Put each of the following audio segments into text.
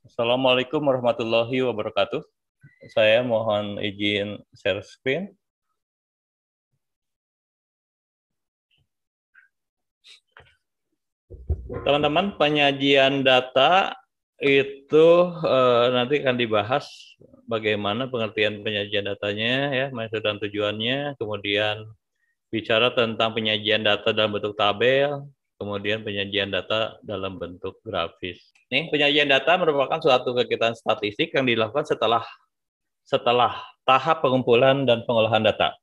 Assalamualaikum warahmatullahi wabarakatuh. Saya mohon izin share screen. Teman-teman, penyajian data itu nanti akan dibahas bagaimana pengertian penyajian datanya, ya, maksud dan tujuannya, kemudian bicara tentang penyajian data dalam bentuk tabel, kemudian penyajian data dalam bentuk grafis. Nih, penyajian data merupakan suatu kegiatan statistik yang dilakukan setelah tahap pengumpulan dan pengolahan data.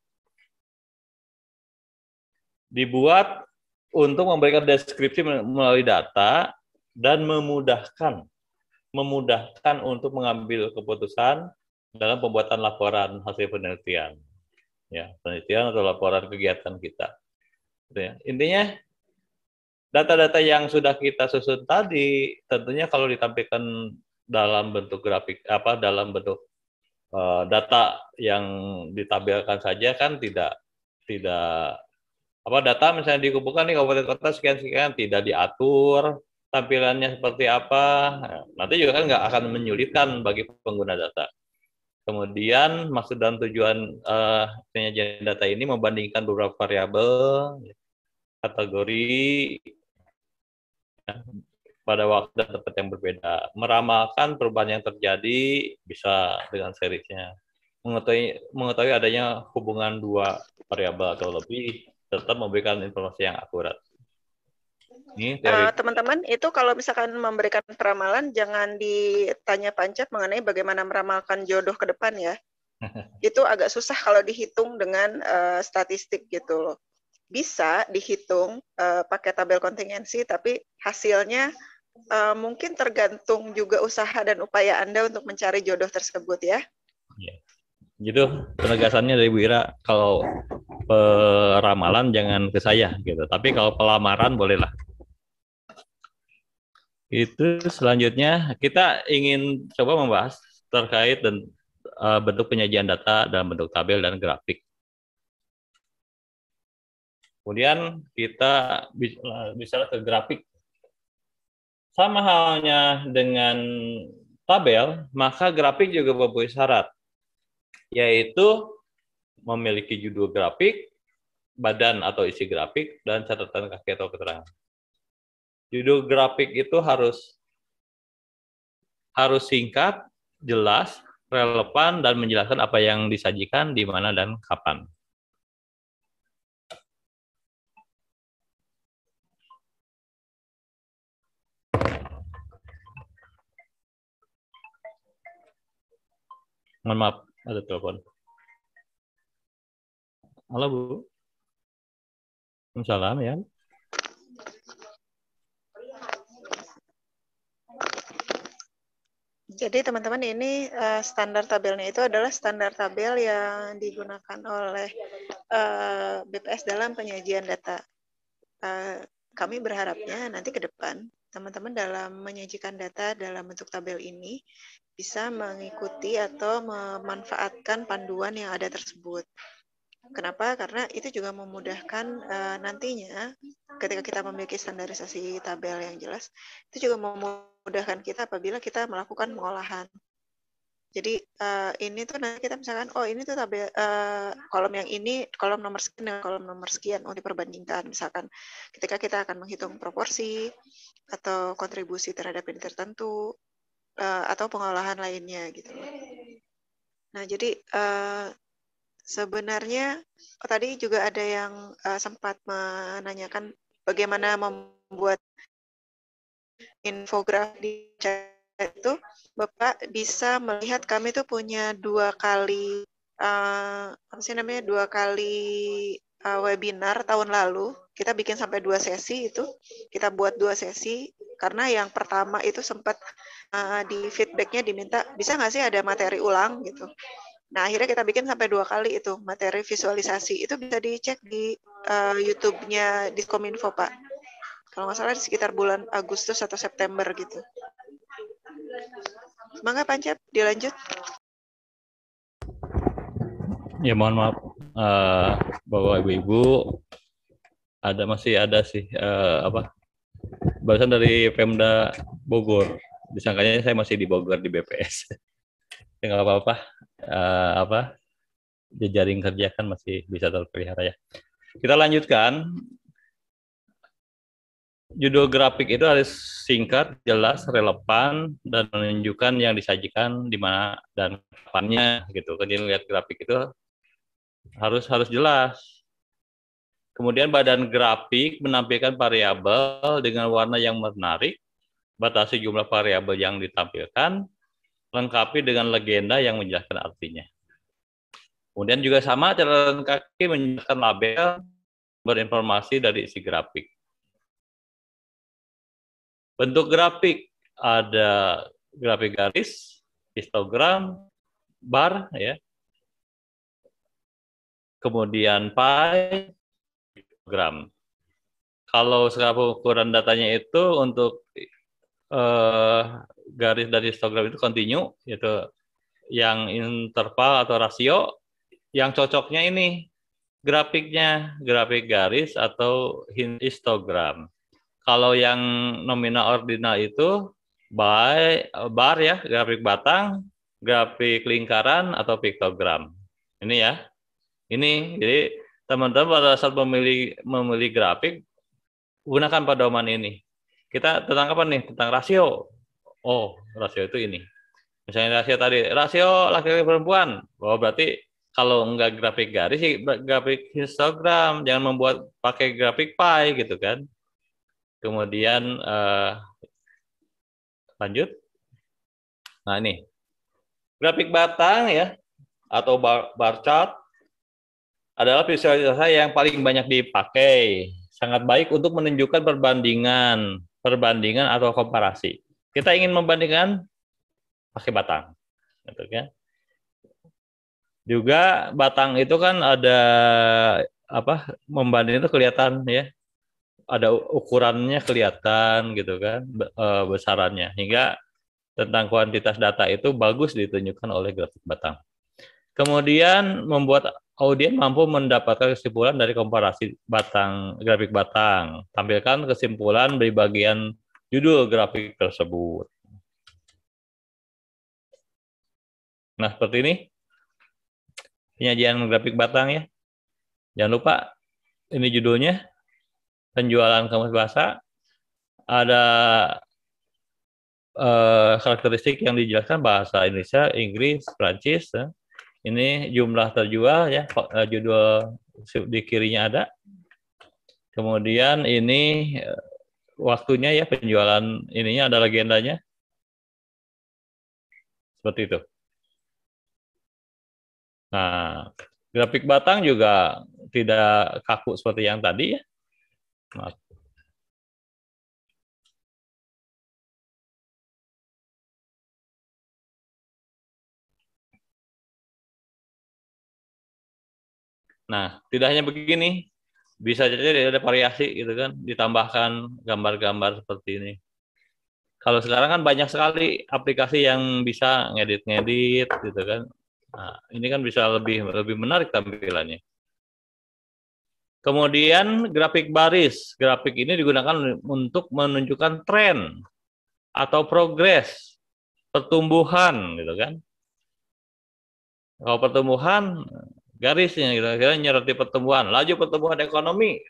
Dibuat untuk memberikan deskripsi melalui data dan memudahkan untuk mengambil keputusan dalam pembuatan laporan hasil penelitian, ya, penelitian atau laporan kegiatan kita. Intinya data-data yang sudah kita susun tadi tentunya kalau ditampilkan dalam bentuk grafik dalam bentuk data yang ditabelkan saja kan tidak data misalnya dikumpulkan di kabupaten kota sekian tidak diatur tampilannya seperti apa, nanti juga kan nggak akan menyulitkan bagi pengguna data. Kemudian maksud dan tujuan penyajian data ini membandingkan beberapa variabel, kategori pada waktu dan tempat yang berbeda, meramalkan perubahan yang terjadi bisa dengan seriesnya, mengetahui adanya hubungan dua variabel atau lebih, serta memberikan informasi yang akurat. Teman-teman, itu kalau misalkan memberikan peramalan, jangan ditanya Pancap mengenai bagaimana meramalkan jodoh ke depan ya. Itu agak susah kalau dihitung dengan statistik gitu loh. Bisa dihitung pakai tabel kontingensi, tapi hasilnya mungkin tergantung juga usaha dan upaya Anda untuk mencari jodoh tersebut ya. Gitu penegasannya dari Bu Ira, kalau peramalan jangan ke saya gitu, tapi kalau pelamaran bolehlah. Itu selanjutnya kita ingin coba membahas terkait dan bentuk penyajian data dalam bentuk tabel dan grafik. Kemudian kita bicara ke grafik. Sama halnya dengan tabel, maka grafik juga mempunyai syarat, yaitu memiliki judul grafik, badan atau isi grafik, dan catatan kaki atau keterangan. Judul grafik itu harus singkat, jelas, relevan, dan menjelaskan apa yang disajikan, di mana, dan kapan. Mohon maaf, ada telepon. Halo Bu. Salam ya. Jadi teman-teman, ini standar tabelnya itu adalah standar tabel yang digunakan oleh BPS dalam penyajian data. Kami berharapnya nanti ke depan teman-teman dalam menyajikan data dalam bentuk tabel ini bisa mengikuti atau memanfaatkan panduan yang ada tersebut. Kenapa? Karena itu juga memudahkan nantinya ketika kita memiliki standarisasi tabel yang jelas, itu juga memudahkan kita apabila kita melakukan pengolahan. Jadi ini tuh nanti kita misalkan, oh ini tuh tabel kolom yang ini, kolom nomor sekian dan kolom nomor sekian untuk diperbandingkan. Misalkan ketika kita akan menghitung proporsi atau kontribusi terhadap ini tertentu atau pengolahan lainnya gitu. Nah jadi sebenarnya tadi juga ada yang sempat menanyakan bagaimana membuat infografis di chat itu. Bapak bisa melihat kami tuh punya dua kali webinar tahun lalu. Kita bikin sampai 2 sesi itu. Kita buat 2 sesi karena yang pertama itu sempat di feedbacknya diminta bisa nggak sih ada materi ulang gitu. Nah, akhirnya kita bikin sampai 2 kali itu materi visualisasi. Itu bisa dicek di YouTube-nya Diskominfo, Pak. Kalau nggak salah di sekitar bulan Agustus atau September gitu. Mangga Pancap, dilanjut. Ya mohon maaf, Bapak Ibu, masih ada sih barusan dari Pemda Bogor Disangkanya saya masih di Bogor di BPS. Ya nggak apa-apa. Jejaring kerja kan masih bisa terpelihara ya. Kita lanjutkan. Judul grafik itu harus singkat, jelas, relevan, dan menunjukkan yang disajikan di mana dan kapannya gitu. Kan jadi lihat grafik itu harus jelas. Kemudian badan grafik menampilkan variabel dengan warna yang menarik, batasi jumlah variabel yang ditampilkan, lengkapi dengan legenda yang menjelaskan artinya. Kemudian juga sama catatan kaki menjelaskan label berinformasi dari isi grafik. Bentuk grafik ada grafik garis, histogram, bar, ya. Kemudian pie, histogram. Kalau sekarang ukuran datanya itu untuk garis dari histogram itu kontinu, yaitu yang interval atau rasio, yang cocoknya ini grafiknya, grafik garis atau histogram. Kalau yang nominal ordinal itu bar ya, grafik batang, grafik lingkaran atau piktogram. Ini ya. Ini jadi teman-teman pada saat memilih grafik gunakan pedoman ini. Kita tentang apa nih? Tentang rasio. Oh, rasio itu ini. Misalnya rasio tadi, rasio laki-laki perempuan. Oh, berarti kalau enggak grafik garis, grafik histogram. Jangan membuat pakai grafik pie gitu kan. Kemudian lanjut. Nah ini grafik batang ya atau bar chart adalah visualisasi yang paling banyak dipakai. Sangat baik untuk menunjukkan perbandingan atau komparasi. Kita ingin membandingkan pakai batang, gitu kan? Juga batang itu kan ada apa? Membanding itu kelihatan ya. Ada ukurannya kelihatan gitu kan, besarannya. Hingga tentang kuantitas data itu bagus ditunjukkan oleh grafik batang. Kemudian membuat audien mampu mendapatkan kesimpulan dari komparasi grafik batang. Tampilkan kesimpulan dari bagian judul grafik tersebut. Nah, seperti ini penyajian grafik batang ya. Jangan lupa ini judulnya, penjualan kamus bahasa. Ada karakteristik yang dijelaskan bahasa Indonesia, Inggris, Prancis. Ini jumlah terjual ya, judul di kirinya ada. Kemudian ini waktunya ya, penjualan ininya ada legendanya. Seperti itu. Nah, grafik batang juga tidak kaku seperti yang tadi ya. Nah, tidak hanya begini, bisa jadi ada variasi gitu kan, ditambahkan gambar-gambar seperti ini. Kalau sekarang kan banyak sekali aplikasi yang bisa ngedit-ngedit gitu kan. Nah, ini kan bisa lebih menarik tampilannya. Kemudian grafik baris. Grafik ini digunakan untuk menunjukkan tren atau progres pertumbuhan gitu kan. Kalau pertumbuhan garisnya gitu, kira nyerti pertumbuhan, laju pertumbuhan ekonomi,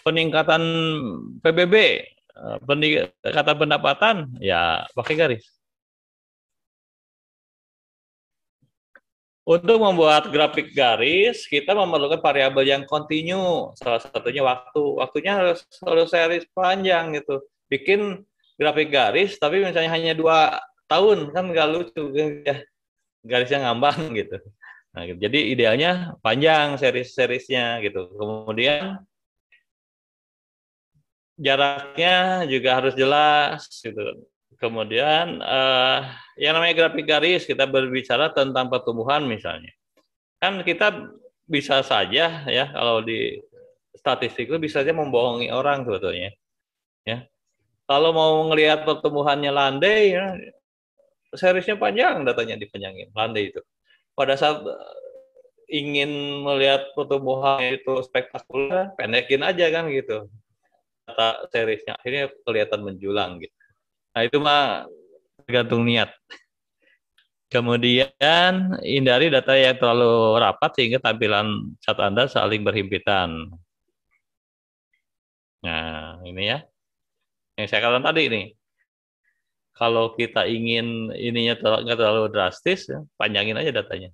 peningkatan PBB, peningkatan pendapatan, ya pakai garis. Untuk membuat grafik garis, kita memerlukan variabel yang kontinu. Salah satunya waktu. Waktunya harus series panjang gitu. Bikin grafik garis, tapi misalnya hanya 2 tahun, kan nggak lucu. Ya. Garisnya ngambang gitu. Nah, gitu. Jadi idealnya panjang series-seriesnya gitu. Kemudian jaraknya juga harus jelas gitu. Kemudian yang namanya grafik garis, kita berbicara tentang pertumbuhan misalnya. Kan kita bisa saja ya, kalau di statistik itu bisa saja membohongi orang sebetulnya. Ya. Kalau mau ngelihat pertumbuhannya landai, ya, seriesnya panjang, datanya dipanjangin, landai itu. Pada saat ingin melihat pertumbuhan itu spektakuler, pendekin aja kan gitu. Data seriesnya akhirnya kelihatan menjulang gitu. Nah itu mah tergantung niat. Kemudian hindari data yang terlalu rapat sehingga tampilan chart Anda saling berhimpitan. Nah, ini ya. Yang saya katakan tadi nih. Kalau kita ingin ininya nggak terlalu drastis, panjangin aja datanya.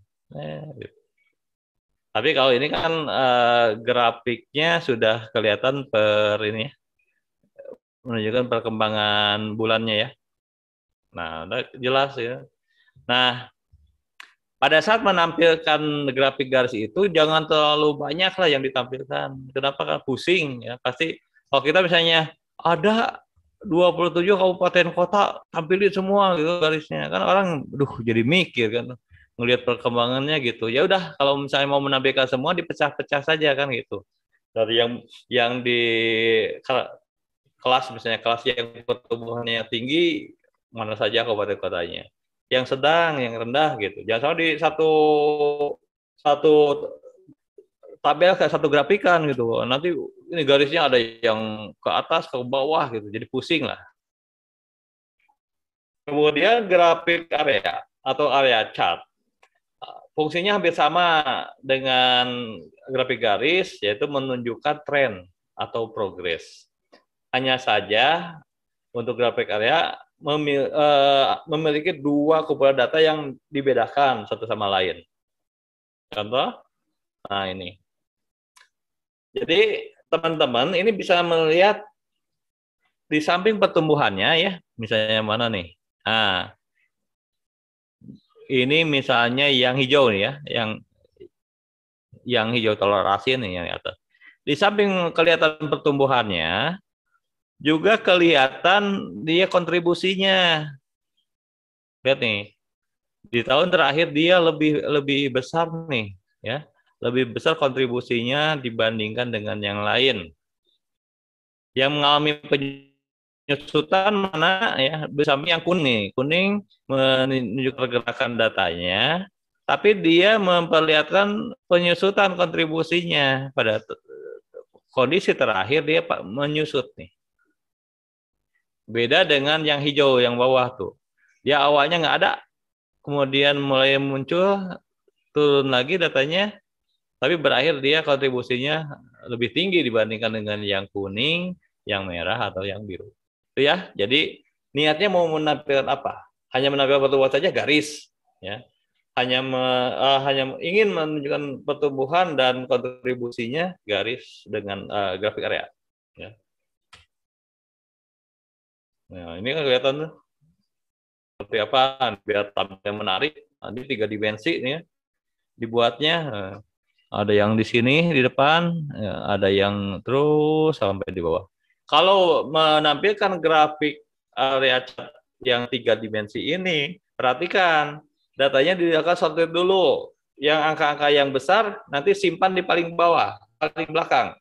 Gitu. Tapi kalau ini kan grafiknya sudah kelihatan per ini ya, menunjukkan perkembangan bulannya ya. Nah, udah jelas ya. Nah, pada saat menampilkan grafik garis itu jangan terlalu banyak lah yang ditampilkan. Kenapa? Kan pusing ya. Pasti kalau kita misalnya ada 27 kabupaten kota tampilin semua gitu garisnya. Kan orang jadi mikir kan ngelihat perkembangannya gitu. Ya udah kalau misalnya mau menampilkan semua dipecah-pecah saja kan gitu. Dari yang di kelas misalnya kelas yang pertumbuhannya tinggi mana saja kabupaten kotanya. Yang sedang, yang rendah gitu. Jangan sampai di satu tabel kayak satu grafikan gitu. Nanti ini garisnya ada yang ke atas, ke bawah gitu. Jadi pusing lah. Kemudian grafik area atau area chart. Fungsinya hampir sama dengan grafik garis, yaitu menunjukkan tren atau progres. Hanya saja untuk grafik area memiliki dua kumpulan data yang dibedakan satu sama lain. Contoh, nah ini. Jadi teman-teman ini bisa melihat di samping pertumbuhannya ya, misalnya mana nih? Nah, ini misalnya yang hijau nih ya, yang hijau toleransi nih yang di atas. Di samping kelihatan pertumbuhannya, juga kelihatan dia kontribusinya. Lihat nih, di tahun terakhir dia lebih besar nih, ya, lebih besar kontribusinya dibandingkan dengan yang lain. Yang mengalami penyusutan mana ya? Bersama yang kuning menunjukkan pergerakan datanya, tapi dia memperlihatkan penyusutan kontribusinya pada kondisi terakhir dia menyusut nih. Beda dengan yang hijau yang bawah tuh. Dia awalnya nggak ada, kemudian mulai muncul, turun lagi datanya, tapi berakhir dia kontribusinya lebih tinggi dibandingkan dengan yang kuning, yang merah, atau yang biru. Itu ya, jadi niatnya mau menampilkan apa? Hanya menampilkan pertumbuhan saja garis. Ya. Hanya ingin menunjukkan pertumbuhan dan kontribusinya garis dengan grafik area. Ya. Nah, ini kan kelihatan tuh seperti apa biar tampil menarik. Nanti 3 dimensi nih ya. Dibuatnya ada yang di sini di depan, ada yang terus sampai di bawah. Kalau menampilkan grafik area chart yang 3 dimensi ini, perhatikan datanya dilakukan sortir dulu. Yang angka-angka yang besar nanti simpan di paling bawah, paling belakang.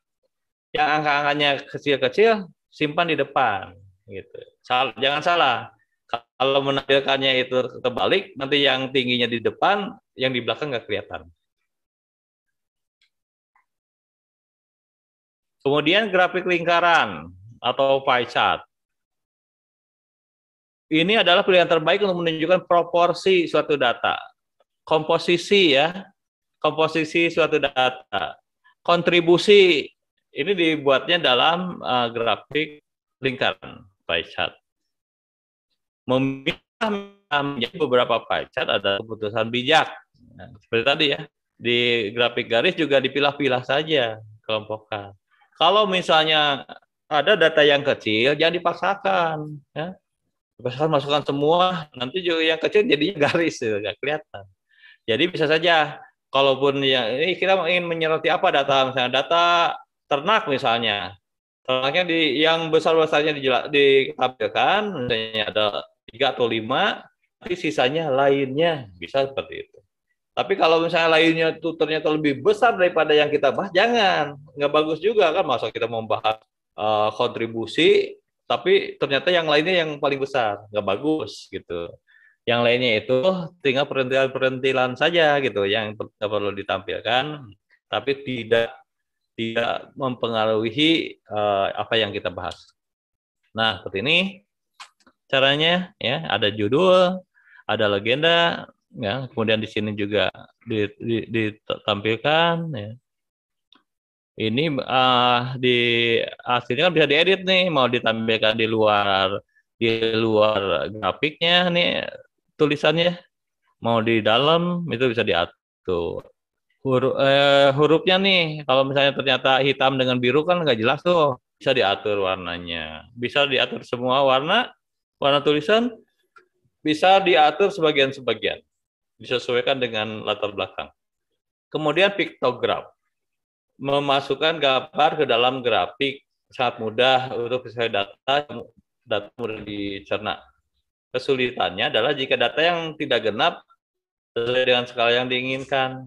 Yang angka-angkanya kecil-kecil simpan di depan. Gitu. Jangan salah. Kalau menampilkannya itu terbalik, nanti yang tingginya di depan, yang di belakang nggak kelihatan. Kemudian grafik lingkaran atau pie chart. Ini adalah pilihan terbaik untuk menunjukkan proporsi suatu data. Komposisi ya, komposisi suatu data. Kontribusi, ini dibuatnya dalam grafik lingkaran pie chart. Memilah menjadi beberapa pie chart ada keputusan bijak. Nah, seperti tadi ya, di grafik garis juga dipilah-pilah saja, kelompokkan. Kalau misalnya ada data yang kecil, jangan dipaksakan. Ya. Dipaksakan masukkan semua, nanti juga yang kecil jadinya garis, nggak kelihatan. Jadi bisa saja, kalaupun ini kita ingin menyoroti apa data, misalnya data ternak misalnya. Ternaknya yang besar-besarnya ditampilkan, misalnya ada 3 atau 5, tapi sisanya lainnya, bisa seperti itu. Tapi kalau misalnya lainnya itu ternyata lebih besar daripada yang kita bahas, jangan. Nggak bagus juga kan, masa kita membahas kontribusi, tapi ternyata yang lainnya yang paling besar. Nggak bagus gitu. Yang lainnya itu tinggal perintilan-perintilan saja gitu, yang perlu ditampilkan, tapi tidak mempengaruhi apa yang kita bahas. Nah, seperti ini. caranya ya, ada judul, ada legenda, ya, kemudian di sini juga ditampilkan ya. Ini di hasilnya kan bisa diedit nih, mau ditampilkan di luar grafiknya nih tulisannya, mau di dalam itu bisa diatur. Hurufnya nih, kalau misalnya ternyata hitam dengan biru kan nggak jelas tuh, bisa diatur warnanya, bisa diatur semua warna tulisan, bisa diatur sebagian-sebagian, disesuaikan dengan latar belakang. Kemudian piktograf, memasukkan gambar ke dalam grafik, sangat mudah untuk sesuai data mudah dicerna. Kesulitannya adalah jika data yang tidak genap sesuai dengan skala yang diinginkan.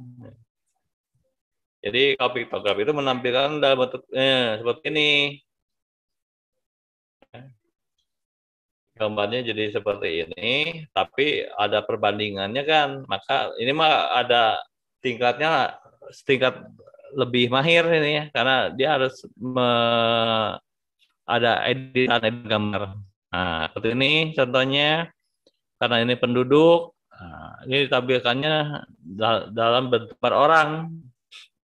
Jadi kalau piktograf itu menampilkan dalam bentuk seperti ini. Gambarnya jadi seperti ini, tapi ada perbandingannya kan. Maka ini mah ada setingkat lebih mahir ini ya, karena dia harus ada editan gambar. Nah, seperti ini contohnya, karena ini penduduk, ini ditampilkannya dalam bentuk per orang.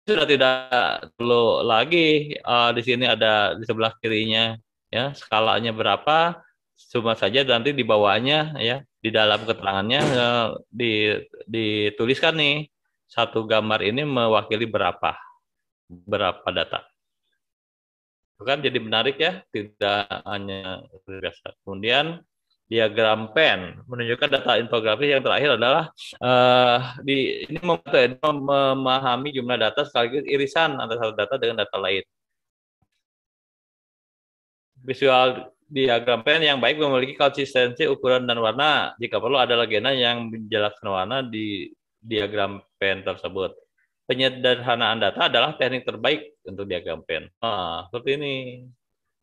Sudah tidak perlu lagi di sini ada di sebelah kirinya ya skalanya berapa, cuma saja nanti di bawahnya ya di dalam keterangannya dituliskan nih satu gambar ini mewakili berapa data. Kan jadi menarik ya, tidak hanya biasa. Kemudian diagram pen menunjukkan data infografis yang terakhir adalah ini memahami jumlah data sekaligus irisan antara satu data dengan data lain. Visual diagram pen yang baik memiliki konsistensi ukuran dan warna. Jika perlu ada legenda yang menjelaskan warna di diagram pen tersebut. Penyederhanaan data adalah teknik terbaik untuk diagram pen. Seperti ini.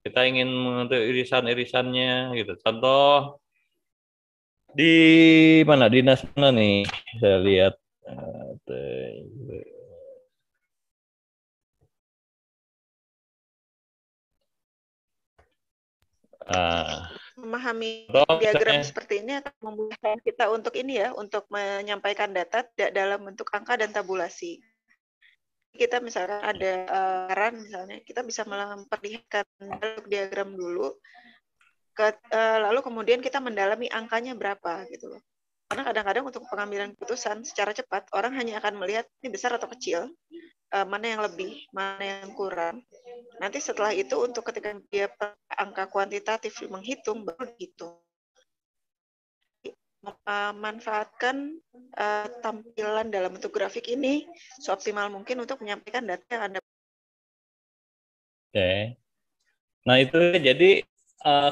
Kita ingin untuk irisan-irisannya gitu. Contoh di mana, dinas mana nih? Saya lihat memahami diagram seperti ini akan memudahkan kita untuk ini ya, untuk menyampaikan data tidak dalam bentuk angka dan tabulasi. Kita misalkan ada saran misalnya, kita bisa memperlihatkan diagram dulu, lalu kemudian kita mendalami angkanya berapa gitu loh. Karena kadang-kadang untuk pengambilan keputusan secara cepat, orang hanya akan melihat ini besar atau kecil, mana yang lebih, mana yang kurang. Nanti setelah itu untuk ketika dia angka kuantitatif menghitung, baru dihitung. Manfaatkan tampilan dalam bentuk grafik ini seoptimal mungkin untuk menyampaikan data yang Anda. Oke. Nah itu jadi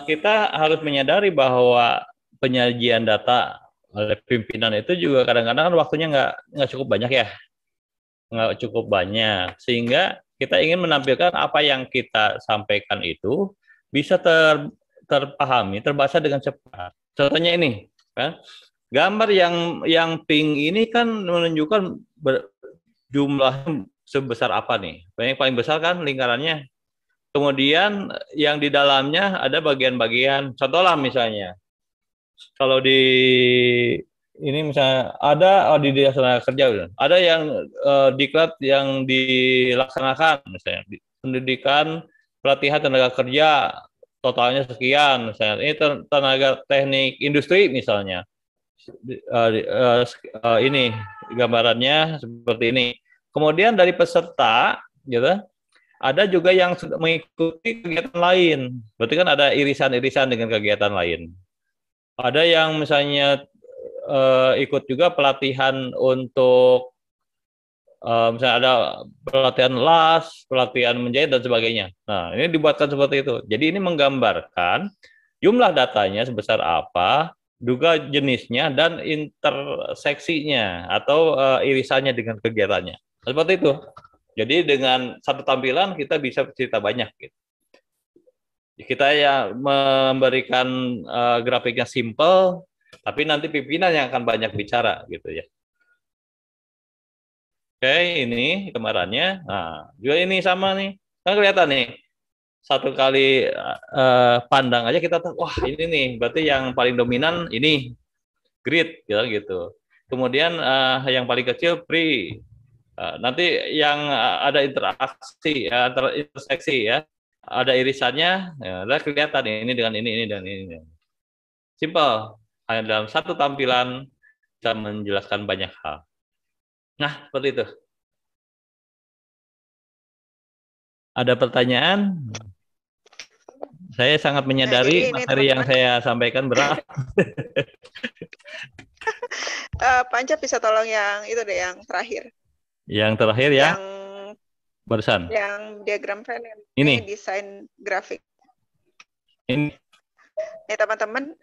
kita harus menyadari bahwa penyajian data oleh pimpinan itu juga kadang-kadang waktunya nggak cukup banyak ya, nggak cukup banyak, sehingga kita ingin menampilkan apa yang kita sampaikan itu bisa terpahami, terbaca dengan cepat. Contohnya ini, kan? Gambar yang pink ini kan menunjukkan jumlah sebesar apa nih? Yang paling besar kan lingkarannya. Kemudian yang di dalamnya ada bagian-bagian. Contohlah misalnya, kalau di ini misalnya ada di dinas tenaga kerja, ada yang diklat yang dilaksanakan, misalnya pendidikan pelatihan tenaga kerja totalnya sekian, misalnya ini tenaga teknik industri misalnya. Ini gambarannya seperti ini. Kemudian dari peserta, gitu, ada juga yang sudah mengikuti kegiatan lain. Berarti kan ada irisan-irisan dengan kegiatan lain. Ada yang misalnya ikut juga pelatihan untuk misalnya ada pelatihan las, pelatihan menjahit dan sebagainya. Nah, ini dibuatkan seperti itu. Jadi ini menggambarkan jumlah datanya sebesar apa, juga jenisnya dan interseksinya atau irisannya dengan kegiatannya. Seperti itu. Jadi dengan satu tampilan kita bisa cerita banyak. Gitu. Kita ya memberikan grafiknya simple, tapi nanti pimpinan yang akan banyak bicara gitu ya. Oke, ini gambarannya. Nah, juga ini sama nih. Kan kelihatan nih. satu kali pandang aja kita tahu, wah ini nih, berarti yang paling dominan ini grid, gitu. Kemudian yang paling kecil pre. Nanti yang ada interaksi, interseksi ya, ada irisannya, ya, udah kelihatan ini dengan ini dan ini. Simple, hanya dalam satu tampilan bisa menjelaskan banyak hal. Nah, seperti itu. Ada pertanyaan? Saya sangat menyadari materi yang saya sampaikan berat. Pak Ancap bisa tolong yang itu deh, yang terakhir. Yang terakhir ya? Yang barusan. Yang diagram frame ini desain grafik. Ini. Nih teman-teman,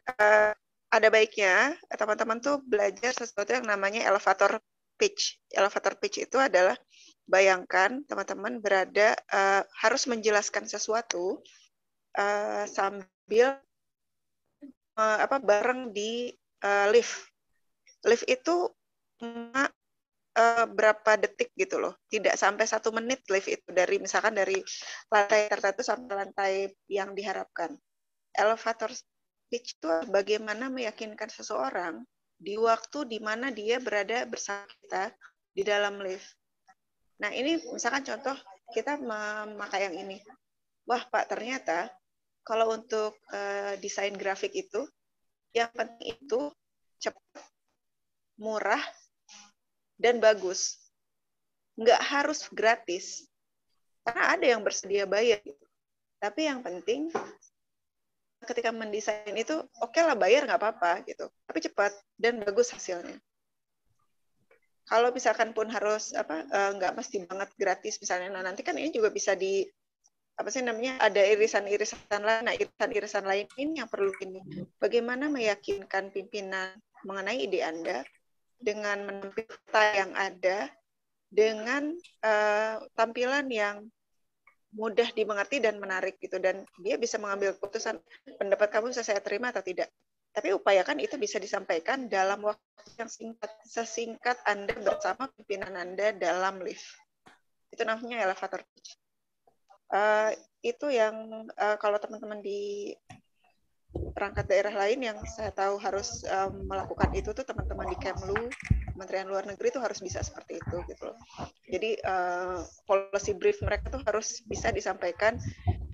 ada baiknya teman-teman tuh belajar sesuatu yang namanya elevator pitch. Elevator pitch itu adalah bayangkan teman-teman berada harus menjelaskan sesuatu sambil bareng di lift. Lift itu berapa detik gitu loh, tidak sampai 1 menit lift itu, dari misalkan dari lantai tertentu sampai lantai yang diharapkan. Elevator pitch itu bagaimana meyakinkan seseorang di waktu di mana dia berada bersama kita di dalam lift. Nah ini misalkan contoh kita memakai yang ini. Wah Pak, ternyata kalau untuk desain grafik itu yang penting itu cepat, murah, dan bagus. Nggak harus gratis. Karena ada yang bersedia bayar. Tapi yang penting ketika mendesain itu, oke lah bayar nggak apa-apa gitu. Tapi cepat dan bagus hasilnya. Kalau misalkan pun harus nggak mesti banget gratis misalnya, nah nanti kan ini juga bisa di ada irisan-irisan lain. Nah irisan-irisan lain ini yang perlu ini. Bagaimana meyakinkan pimpinan mengenai ide Anda dengan menampilkan yang ada dengan tampilan yang mudah dimengerti dan menarik gitu, dan dia bisa mengambil keputusan pendapat kamu bisa saya terima atau tidak. Tapi upayakan itu bisa disampaikan dalam waktu yang sesingkat Anda bersama pimpinan Anda dalam lift. Itu namanya elevator pitch. Itu yang kalau teman-teman di perangkat daerah lain yang saya tahu harus melakukan itu tuh teman-teman di Kemlu, Kementerian Luar Negeri itu harus bisa seperti itu gitu loh. Jadi policy brief mereka tuh harus bisa disampaikan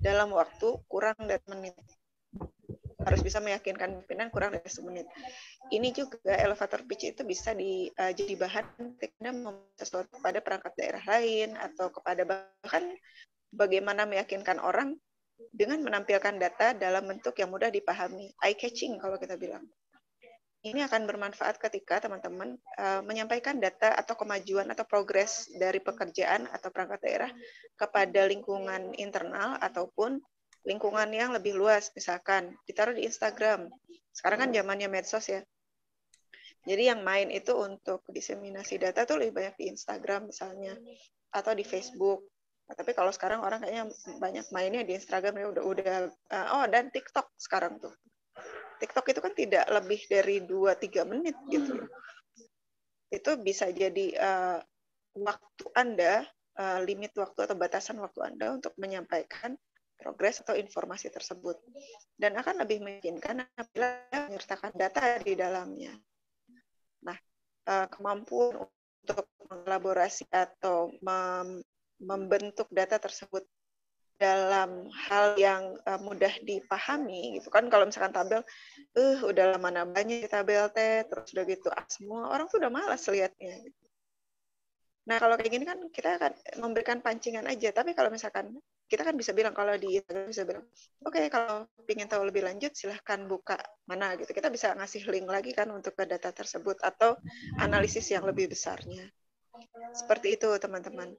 dalam waktu kurang dari menit. Harus bisa meyakinkan pimpinan kurang dari 1 menit. Ini juga elevator pitch itu bisa jadi bahan ketika sesuatu kepada perangkat daerah lain atau kepada bahkan bagaimana meyakinkan orang dengan menampilkan data dalam bentuk yang mudah dipahami, eye-catching kalau kita bilang. Ini akan bermanfaat ketika teman-teman menyampaikan data atau kemajuan atau progres dari pekerjaan atau perangkat daerah kepada lingkungan internal ataupun lingkungan yang lebih luas, misalkan ditaruh di Instagram. Sekarang kan zamannya medsos ya. Jadi yang main itu untuk diseminasi data tuh lebih banyak di Instagram misalnya, atau di Facebook. Nah, tapi kalau sekarang orang kayaknya banyak mainnya di Instagram ya dan TikTok sekarang tuh. TikTok itu kan tidak lebih dari 2-3 menit gitu. Itu bisa jadi waktu Anda, limit waktu atau batasan waktu Anda untuk menyampaikan progres atau informasi tersebut. Dan akan lebih memungkinkan apabila menyertakan data di dalamnya. Nah, kemampuan untuk mengelaborasi atau membentuk data tersebut dalam hal yang mudah dipahami gitu kan. Kalau misalkan tabel udah mana banyak tabel terus udah gitu semua orang tuh udah malas lihatnya gitu. Nah kalau kayak gini kan kita akan memberikan pancingan aja, tapi kalau misalkan kita kan bisa bilang, kalau di Instagram bisa bilang oke, kalau ingin tahu lebih lanjut silahkan buka mana gitu, kita bisa ngasih link lagi kan untuk ke data tersebut atau analisis yang lebih besarnya. Seperti itu teman-teman.